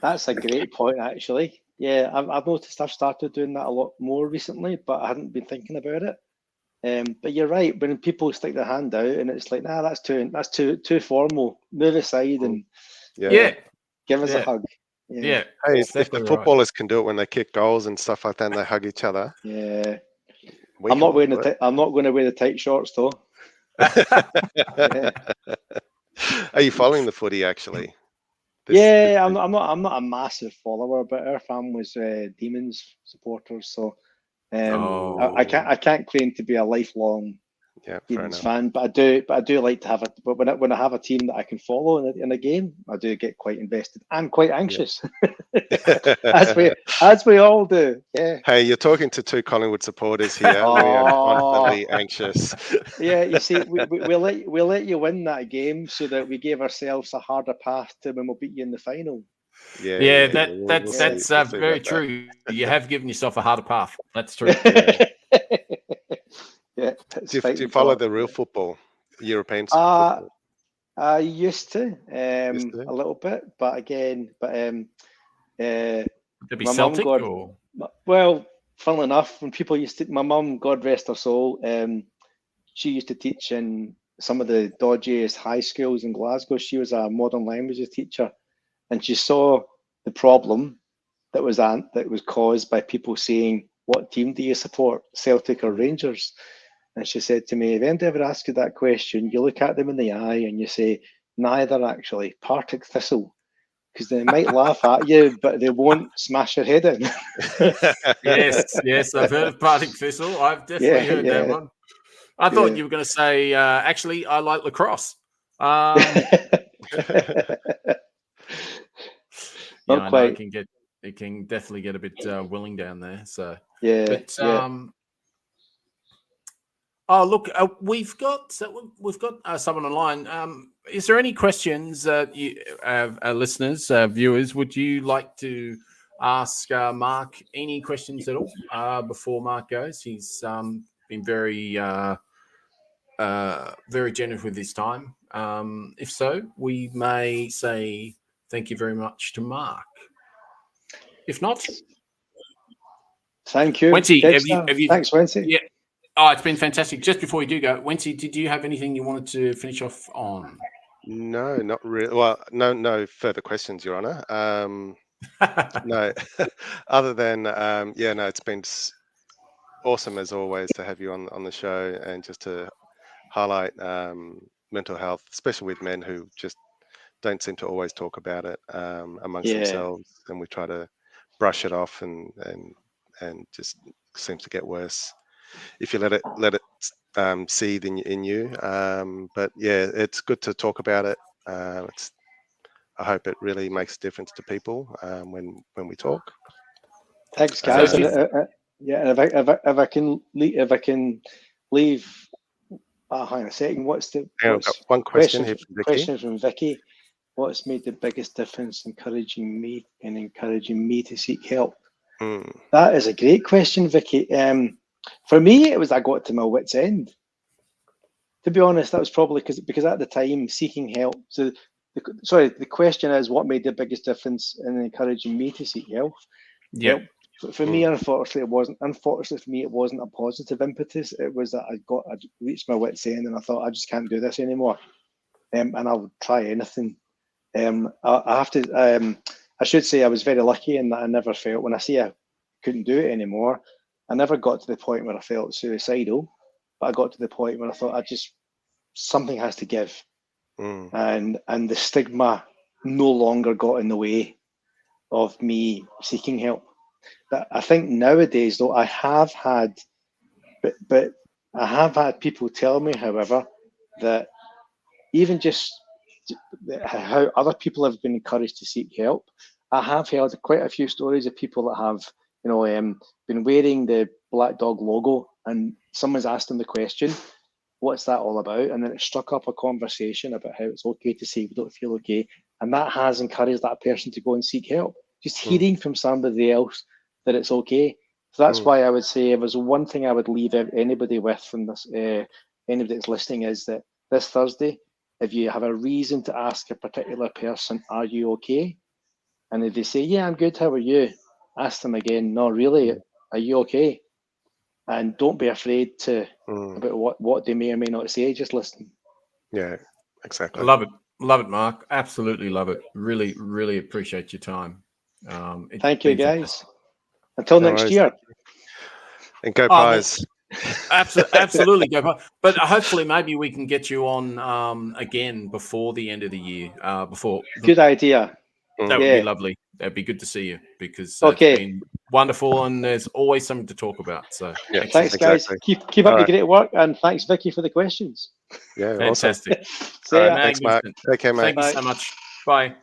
That's a great point, actually. Yeah, I've noticed I've started doing that a lot more recently, but I hadn't been thinking about it. But you're right, when people stick their hand out and it's like, nah, that's too formal. Move aside and give us a hug. Yeah. Hey, if the footballers can do it when they kick goals and stuff like that, and they hug each other. Yeah. I'm not going to wear the tight shorts though. Are you following the footy actually? I'm not a massive follower, but our family's Demons supporters, so I can't claim to be a lifelong Demons fan, but I do like to have it. But when I have a team that I can follow in a game, I do get quite invested and quite anxious, as we all do. Yeah. Hey, you're talking to two Collingwood supporters here. We are constantly anxious. Yeah, you see, we'll let you win that game so that we gave ourselves a harder path to when we'll beat you in the final. That's very true. You have given yourself a harder path. That's true. Yeah. Do you follow the real football, European football? I used to, a little bit, but again, to be Celtic or? Well, funnily enough, when people used to, my mum, God rest her soul, she used to teach in some of the dodgiest high schools in Glasgow. She was a modern languages teacher, and she saw the problem that was caused by people saying, "What team do you support, Celtic or Rangers?" And she said to me, if anybody ever asks you that question, you look at them in the eye and you say, neither actually, Partick Thistle. Because they might laugh at you, but they won't smash your head in. Yes, I've heard of Partick Thistle. I've definitely heard that one. I thought you were going to say, actually, I like lacrosse. Not quite. It can definitely get a bit willing down there. So Oh, look, we've got someone online. Is there any questions you, our listeners, viewers, would you like to ask Mark any questions at all before Mark goes? He's been very generous with his time. If so, we may say thank you very much to Mark. If not, thank you. Wency, thanks, Wency. Yeah. Oh, it's been fantastic. Just before you do go, Wency, did you have anything you wanted to finish off on? No, not really. Well, no further questions, Your Honour. No, other than it's been awesome as always to have you on the show and just to highlight mental health, especially with men who just don't seem to always talk about it amongst themselves, and we try to brush it off and just seems to get worse if you let it seethe in you. But yeah, it's good to talk about it. I hope it really makes a difference to people when we talk. Thanks, guys. If I can leave. Hang on a second. I've got one question here from Vicky. Question from Vicky. What's made the biggest difference encouraging me to seek help? That is a great question, Vicky. For me, it was I got to my wit's end. To be honest, that was probably because at the time seeking help. So the question is, what made the biggest difference in encouraging me to seek help? Yeah. For me, unfortunately, it wasn't. Unfortunately for me, it wasn't a positive impetus. It was that I'd reached my wit's end, and I thought I just can't do this anymore. And I would try anything. I have to. I should say I was very lucky in that I never felt, when I say I couldn't do it anymore, I never got to the point where I felt suicidal, but I got to the point where I thought something has to give, and the stigma no longer got in the way of me seeking help. But I think nowadays, though, I have had people tell me, however, that even just how other people have been encouraged to seek help. I have heard quite a few stories of people that have, been wearing the Black Dog logo, and someone's asked them the question, "What's that all about?" And then it struck up a conversation about how it's okay to say we don't feel okay, and that has encouraged that person to go and seek help. Just hearing from somebody else that it's okay. So that's why I would say, if there's one thing I would leave anybody with from this, anybody that's listening, is that this Thursday, if you have a reason to ask a particular person, "Are you okay?" And if they say, "Yeah, I'm good, how are you?" ask them again, "No, really, are you okay?" And don't be afraid about what they may or may not say. Just listen. Yeah, exactly. Love it, Mark. Absolutely love it. Really, really appreciate your time. Thank you, guys. Until next year. And go Pies. Absolutely go Pies. But hopefully, maybe we can get you on again before the end of the year. Good idea. That would be lovely. That'd be good to see you, because it's been wonderful, and there's always something to talk about. So thanks, guys. Keep up the great work, and thanks, Vicky, for the questions. Yeah, fantastic. Awesome. All right, thanks, Mark. Take care, mate. Thank you so much. Bye.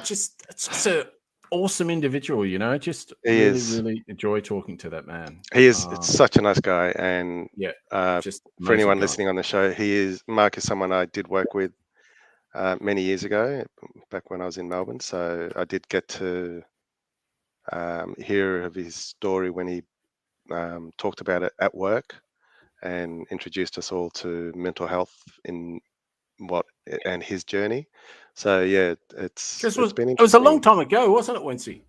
Just an awesome individual, just really enjoy talking to that man. He is. It's such a nice guy, and just for anyone listening on the show, Mark is someone I did work with many years ago, back when I was in Melbourne. So I did get to hear of his story when he talked about it at work and introduced us all to mental health and his journey. So yeah, it's been interesting. It was a long time ago, wasn't it, Wency?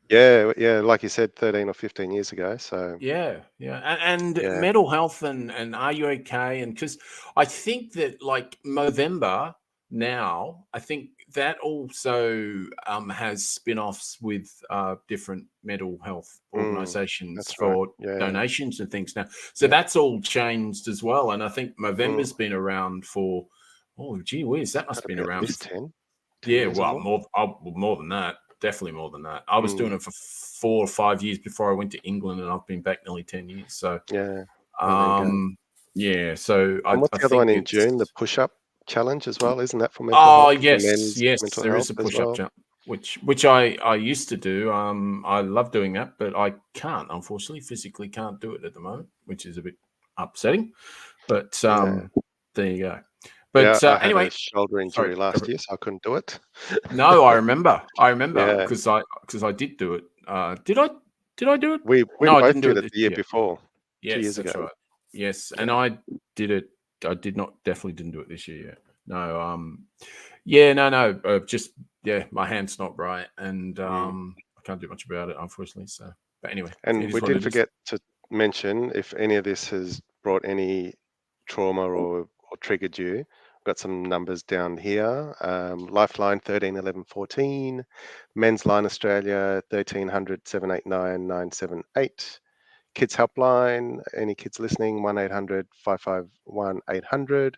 Yeah, like you said, 13 or 15 years ago. So yeah, and mental health and are you okay? And because I think that, like, Movember now, I think that also has spin-offs with different mental health organizations for donations and things now. So that's all changed as well. And I think Movember's been around for, gee whiz, that must have been around at least 10. Yeah, well, more than that. Definitely more than that. I was doing it for 4 or 5 years before I went to England, and I've been back nearly 10 years. So yeah, So and what's the other one in June? The push-up challenge as well, isn't that for mental health? Oh yes, there is a push-up challenge, which I used to do. I love doing that, but I can't, unfortunately, physically can't do it at the moment, which is a bit upsetting. But there you go. But I had anyway, a shoulder injury last year, so I couldn't do it. No, I remember because I did do it. Did I do it? We both did it the year before. Yes, 2 years that's ago. right. Yes, and I did it. I definitely didn't do it this year. No. Just my hand's not right, and I can't do much about it, unfortunately. So, but anyway, and we did forget to mention, if any of this has brought any trauma or triggered you, I've got some numbers down here. Lifeline 13 11 14, Men's Line Australia 1300 789 978, Kids Helpline, any kids listening, 1800 551 800,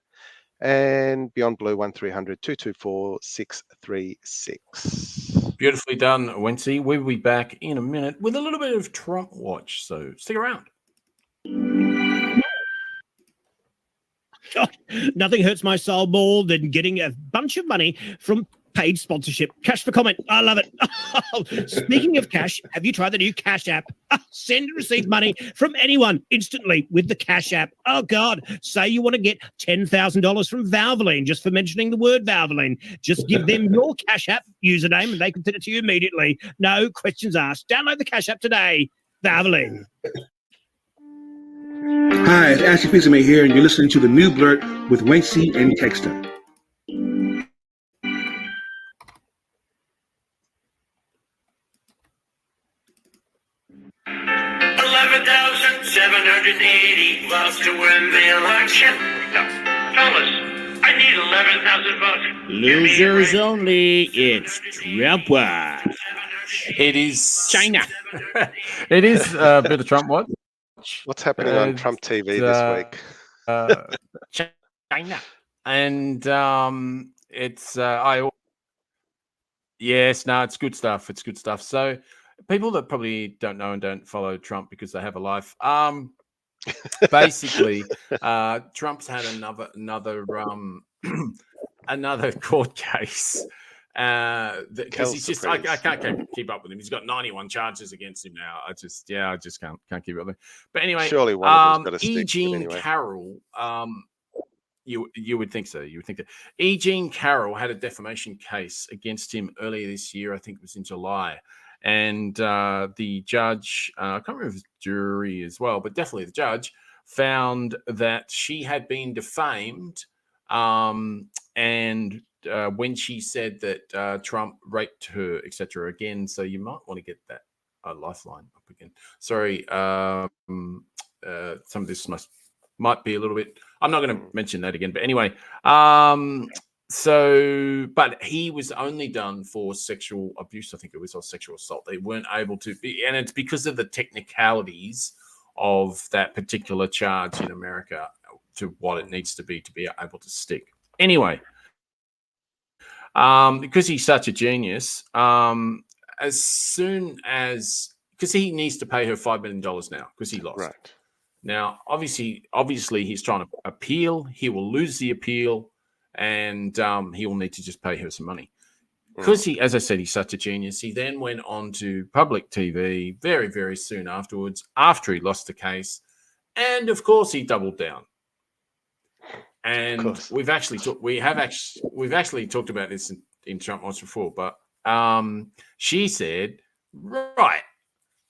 and Beyond Blue 1300 224 636. Beautifully done, Wency. We'll be back in a minute with a little bit of Trump watch, so stick around. Nothing hurts my soul more than getting a bunch of money from paid sponsorship. Cash for comment. I love it. Speaking of cash, have you tried the new Cash app? Send and receive money from anyone instantly with the Cash app. Oh, God. Say you want to get $10,000 from Valvoline just for mentioning the word Valvoline. Just give them your Cash app username and they can send it to you immediately. No questions asked. Download the Cash app today. Valvoline. Hi, it's Ashley Fizame here, and you're listening to the new Blurt with Wency and Kexter. $11,780 votes to win the election. No, fellas, I need 11,000 votes. Losers only. It's Trump Watch. It is China. It is a bit of Trump watch. What's happening on Trump TV this week? China. And it's yes, no, it's good stuff. It's good stuff. So people that probably don't know and don't follow Trump because they have a life. Basically, Trump's had another court case. Because he's just I can't keep up with him. He's got 91 charges against him now. I just can't keep up with him. But anyway, surely one of them's got to stick. E. Jean Carroll, you would think so. You would think that E. Jean Carroll had a defamation case against him earlier this year. I think it was in July. And the judge, I can't remember if it was jury as well, but definitely the judge found that she had been defamed. And when she said that Trump raped her, etc. Again, so you might want to get that lifeline up again. Sorry, some of this might be a little bit. I'm not going to mention that again, but anyway. So, but he was only done for sexual abuse, I think it was, or sexual assault. They weren't able to be, and it's because of the technicalities of that particular charge in America to what it needs to be able to stick. Anyway, because he's such a genius, as soon as, because he needs to pay her $5 million now because he lost. Right. Now, obviously, he's trying to appeal. He will lose the appeal. And he will need to just pay her some money. Because he, as I said, he's such a genius. He then went on to public TV very, very soon afterwards, after he lost the case. And of course, he doubled down. And we've actually talked about this in Trump Watch before, but she said, right,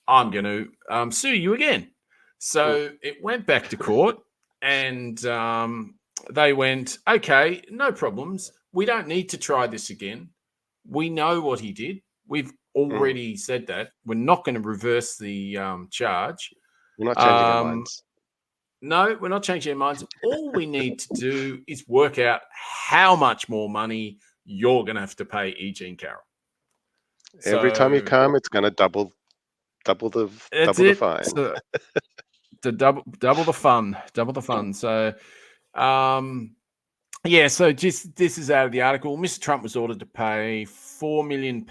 I'm going to sue you again. So it went back to court, and they went, okay, no problems. We don't need to try this again. We know what he did. We've already said that. We're not going to reverse the charge. We're not changing our minds. No, we're not changing our minds. All we need to do is work out how much more money you're going to have to pay E. Jean Carroll. Every time you come, it's going to double the fine. So, to double the fun. So, so just this is out of the article. Mr. Trump was ordered to pay £4 million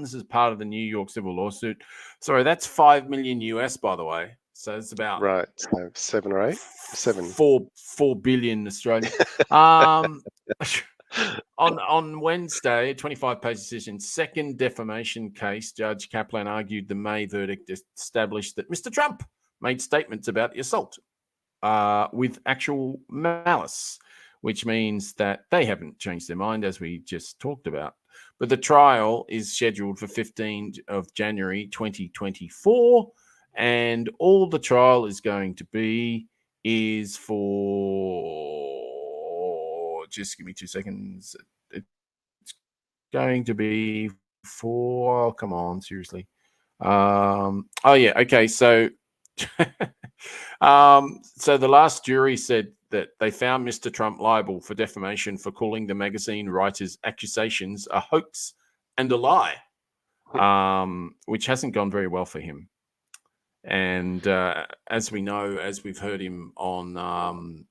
as part of the New York civil lawsuit. Sorry, that's $5 million US, by the way. So it's about right. So 7 or 8, 7, 4 billion Australian. On Wednesday, 25-page decision, second defamation case. Judge Kaplan argued the May verdict established that Mr. Trump made statements about the assault with actual malice, which means that they haven't changed their mind, as we just talked about. But the trial is scheduled for 15th of January 2024, and all the trial is going to be is for, just give me 2 seconds. It's going to be for, oh, come on, seriously. Okay, so so the last jury said that they found Mr. Trump liable for defamation for calling the magazine writer's accusations a hoax and a lie, which hasn't gone very well for him. And as we know, as we've heard him on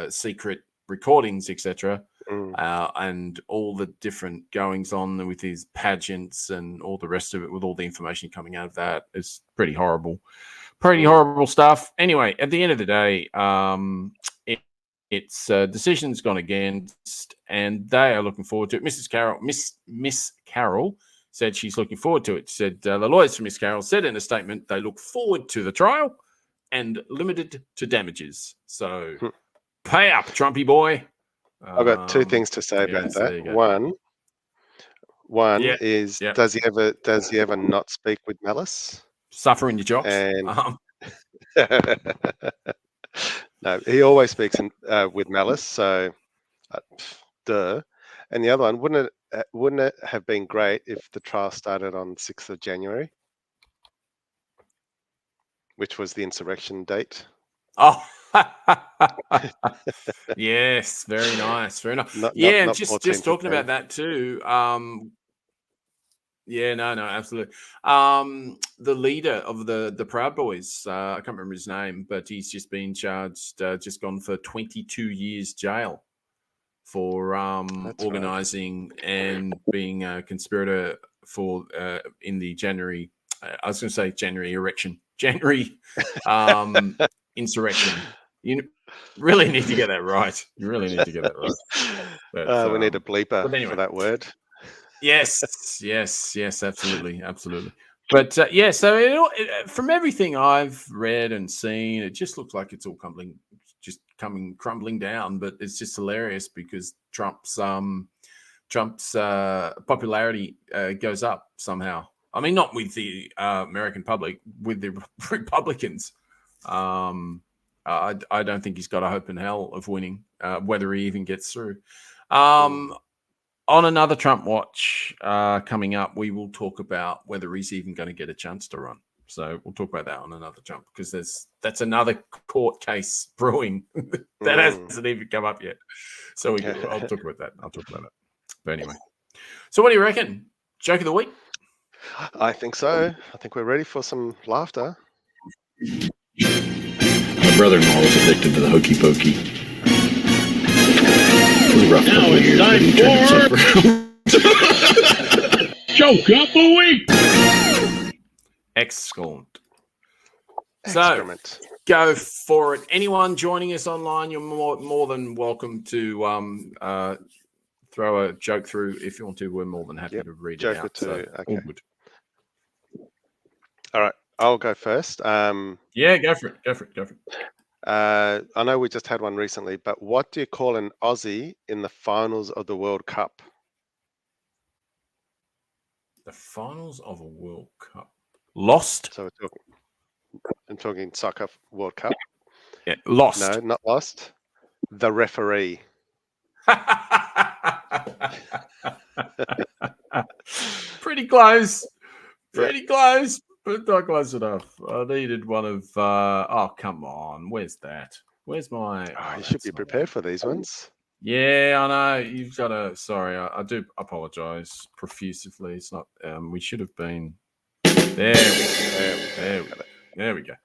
secret recordings, etc., and all the different goings on with his pageants and all the rest of it, with all the information coming out of that, it's pretty horrible. Pretty horrible stuff. Anyway, at the end of the day, it's decision's gone against, and they are looking forward to it. Miss Carroll said she's looking forward to it. She said the lawyers for Miss Carroll said in a statement they look forward to the trial and limited to damages. So pay up, Trumpy boy. I've got two things to say about that. One is does he ever not speak with malice? Suffer in your jocks. And No, he always speaks with malice. So, duh. And the other one, wouldn't it have been great if the trial started on 6th of January, which was the insurrection date? Oh, yes, very nice, very nice. Not just talking about that too. Yeah, no, absolutely. The leader of the Proud Boys, I can't remember his name, but he's just been charged, just gone for 22 years jail for organising and being a conspirator for in the January. I was going to say January insurrection. You really need to get that right. You really need to get that right. But, we need a bleeper anyway. for that word. Yes, absolutely. But so from everything I've read and seen, it just looks like it's all crumbling down. But it's just hilarious because Trump's popularity goes up somehow. I mean, not with the American public, with the Republicans. I don't think he's got a hope in hell of winning, whether he even gets through. On another Trump watch coming up, we will talk about whether he's even going to get a chance to run. So we'll talk about that on another Trump, because that's another court case brewing that hasn't even come up yet. So I'll talk about that. But anyway, so what do you reckon? Joke of the week? I think so. I think we're ready for some laughter. My brother-in-law was addicted to the hokey pokey. Rough Now it's time for Joke of the Week. Excellent. Excrement. So go for it. Anyone joining us online, you're more than welcome to throw a joke through if you want to. We're more than happy to read it out. Okay. All good. All right, I'll go first. Yeah, go for it. I know we just had one recently, but what do you call an Aussie in the finals of the World Cup? The finals of a World Cup. Lost? So I'm talking soccer World Cup. Yeah, lost. No, not lost. The referee. Pretty close. Close, but not close enough. I needed one of. Oh, come on. Where's that? Where's my? You should be prepared for these ones. Yeah, I know. You've got to. Sorry, I do apologise profusely. It's not. We should have been. There we go.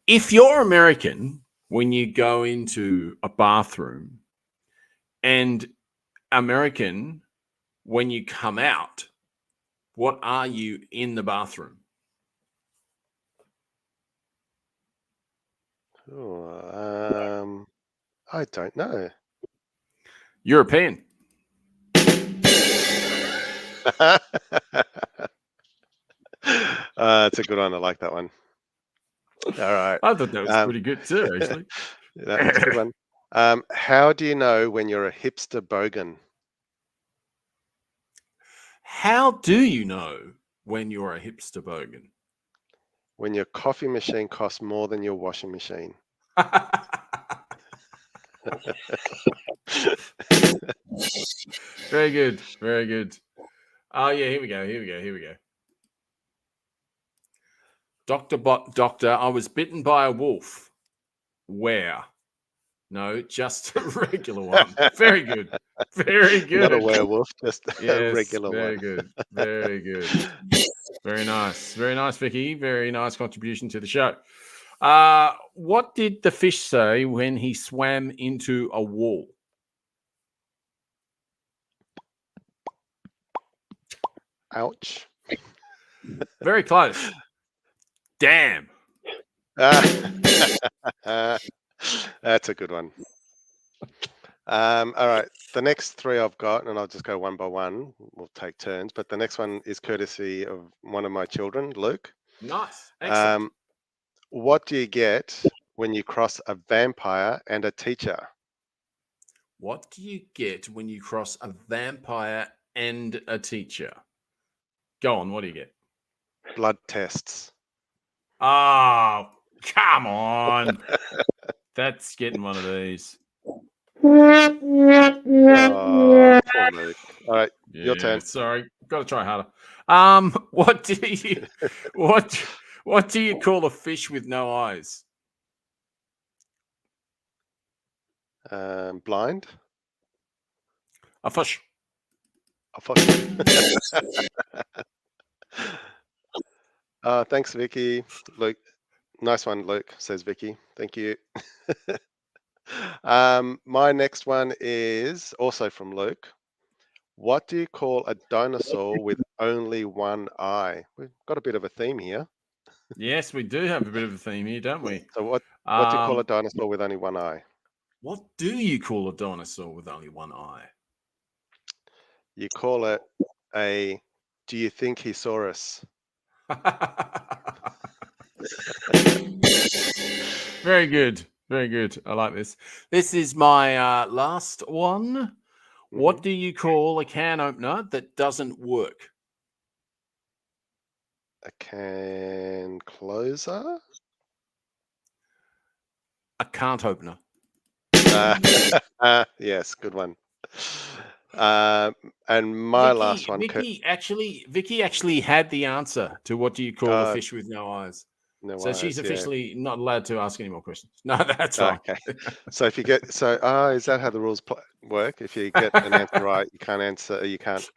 If you're American, when you go into a bathroom, and American, when you come out, what are you in the bathroom? Oh, I don't know. European. It's a good one. I like that one. All right. I thought that was pretty good too, actually. That's a good one. How do you know when you're a hipster bogan? How do you know when you're a hipster bogan? When your coffee machine costs more than your washing machine. Very good. Oh yeah, here we go. Doctor, I was bitten by a wolf. Where? No, just a regular one. Very good. Not a werewolf, just a regular one. Very good. Very nice, Vicky. Very nice contribution to the show. What did the fish say when he swam into a wall? Ouch. Very close. Damn. That's a good one. All right. The next three I've got, and I'll just go one by one. We'll take turns. But the next one is courtesy of one of my children, Luke. Nice. Excellent. What do you get when you cross a vampire and a teacher? What do you get when you cross a vampire and a teacher? Go on. What do you get? Blood tests. Oh, come on. That's getting one of these. Oh, poor Luke. All right, your turn. Sorry, got to try harder. What do you call a fish with no eyes? Blind. A fish. A fish. Thanks, Vicky. Luke, nice one, Luke, says Vicky. Thank you. My next one is also from Luke. What do you call a dinosaur with only one eye? We've got a bit of a theme here. Yes, we do have a bit of a theme here, don't we? So what do you call a dinosaur with only one eye? What do you call a dinosaur with only one eye? You call it a do you think he saw us? Very good. Very good. I like this. This is my last one. What do you call a can opener that doesn't work? A can closer? A can't opener. Yes, good one. And my last one. Vicky actually had the answer to what do you call a fish with no eyes. So she's officially not allowed to ask any more questions. No, that's right. Okay. So if you get is that how the rules work? If you get an answer right, you can't answer. You can't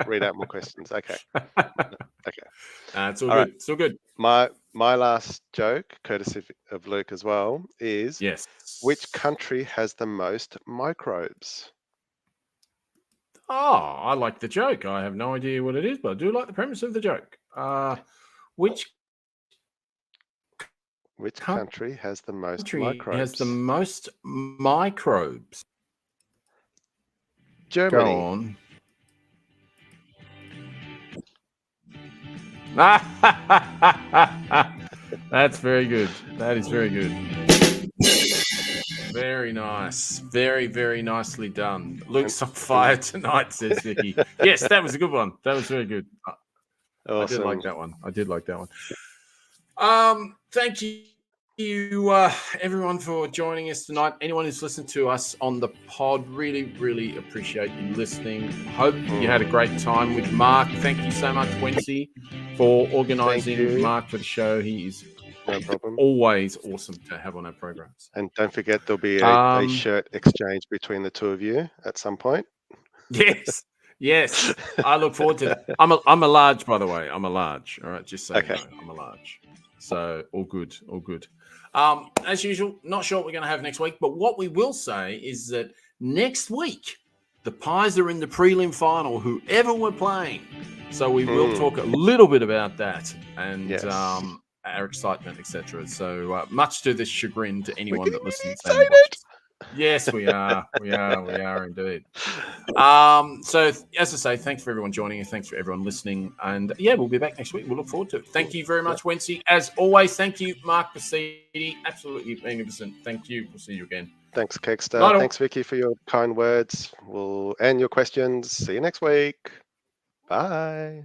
read out more questions. Okay. Okay. It's all, all good. Right. It's all good. My last joke, courtesy of Luke as well, is which country has the most microbes? Oh, I like the joke. I have no idea what it is, but I do like the premise of the joke. Which country has the most microbes? Has the most microbes? Germany. Go on. That's very good. That is very good. Very nice. Very, very nicely done. Luke's on fire tonight, says Vicky. Yes, that was a good one. That was very good. Awesome. I did like that one. Thank you, everyone, for joining us tonight. Anyone who's listened to us on the pod, really, really appreciate you listening. Hope you had a great time with Mark. Thank you so much, Wency, for organising Mark for the show. He is no problem. Always awesome to have on our programs. And don't forget, there'll be a shirt exchange between the two of you at some point. Yes. I look forward to that. I'm a large, by the way. I'm a large. All right, just so you know, I'm a large. So all good. As usual, not sure what we're going to have next week, but what we will say is that next week the Pies are in the prelim final, whoever we're playing. So we will talk a little bit about that and our excitement, etc. So much to the chagrin to anyone that listens. Yes, we are. We are indeed. So as I say, thanks for everyone joining us. Thanks for everyone listening. And we'll be back next week. We'll look forward to it. Thank you very much, Wency. As always, thank you, Mark Basidi. Absolutely magnificent. Thank you. We'll see you again. Thanks, Kegster. Thanks, Vicky, for your kind words. And your questions. See you next week. Bye.